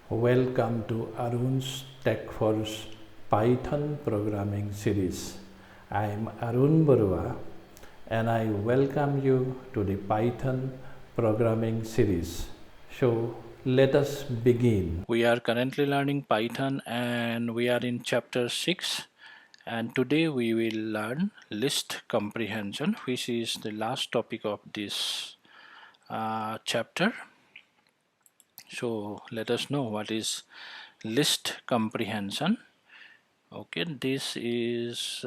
Welcome to Arun's Techforge Python programming series. I am Arun Barua and I welcome you to the Python programming series. So let us begin. We are currently learning Python and we are in chapter 6, and today we will learn list comprehension, which is the last topic of this chapter. So let us know what is list comprehension. Okay, this is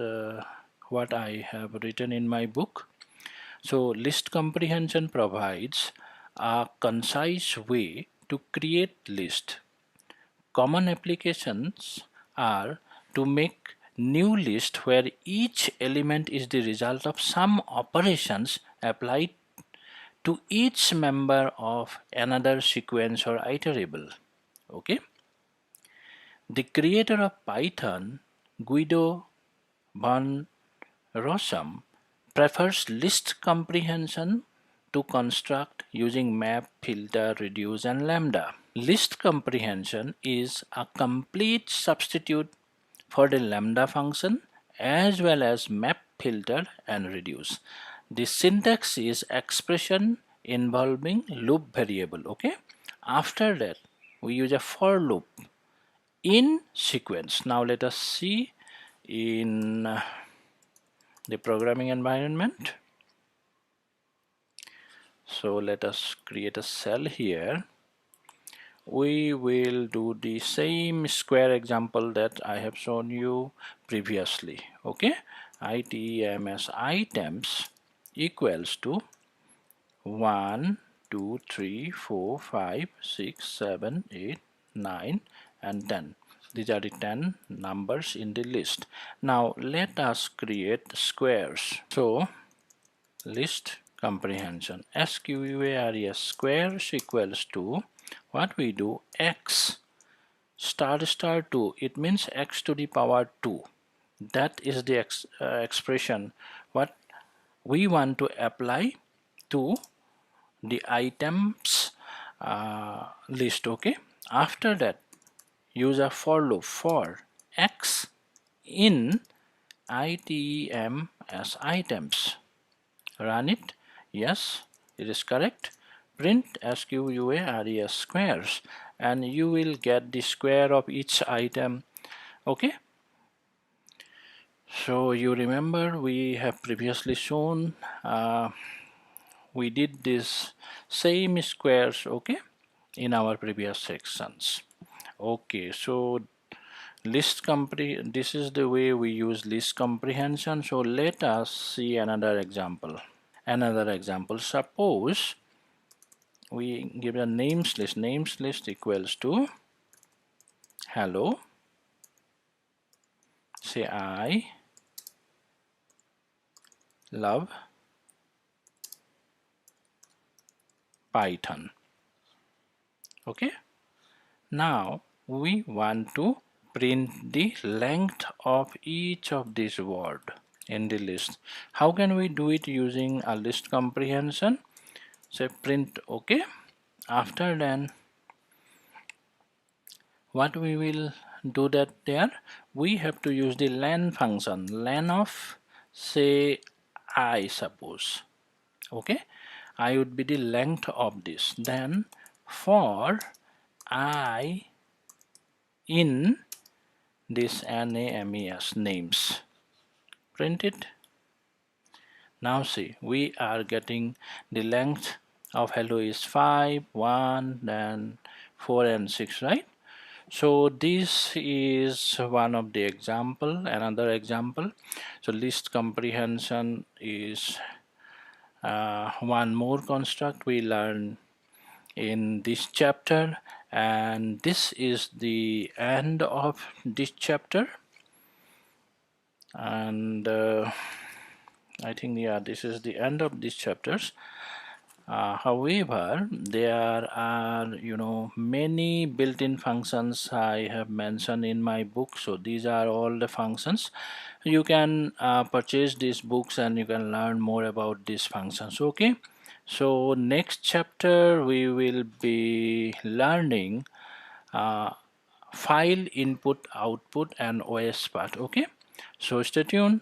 what I have written in my book. So list comprehension provides a concise way to create list. Common applications are to make new list where each element is the result of some operations applied to each member of another sequence or iterable. Okay, the creator of Python, Guido van Rossum, prefers list comprehension to construct using map, filter, reduce, and lambda. List comprehension is a complete substitute for the lambda function as well as map, filter, and reduce. The syntax is expression involving loop variable. Okay, after that we use a for loop in sequence. Now let us see in the programming environment. So let us create a cell here. We will do the same square example that I have shown you previously. Okay, items items equals to 1 2 3 4 5 6 7 8 9 and 10. These are the 10 numbers in the list. Now let us create squares. So list comprehension, squares squares equals to what we do, x star star 2. It means x to the power 2. That is the expression what we want to apply to the items list. Okay, after that use a for loop for x in item as items. Run it. Yes, it is correct. Print squares squares and you will get the square of each item. Okay, so you remember we have previously shown we did this same squares, okay, in our previous sections. Okay, so this is the way we use list comprehension. So let us see another example. Suppose we give a names list equals to hello, say I love Python. Okay, now we want to print the length of each of these word in the list. How can we do it using a list comprehension? Say print. Okay, after then what we will do that there, we have to use the len function, len of say I, suppose. Okay, I would be the length of this. Then for I in this names names, print it. Now see, we are getting the length of hello is 5 1 then 4 and 6, right? So this is one of the example. Another example, so list comprehension is one more construct we learn in this chapter, and this is the end of this chapter. And I think, yeah, this is the end of these chapters. However, there are many built-in functions I have mentioned in my book. So these are all the functions. You can purchase these books and you can learn more about these functions. Okay, so next chapter we will be learning file input output and OS part. Okay, so stay tuned.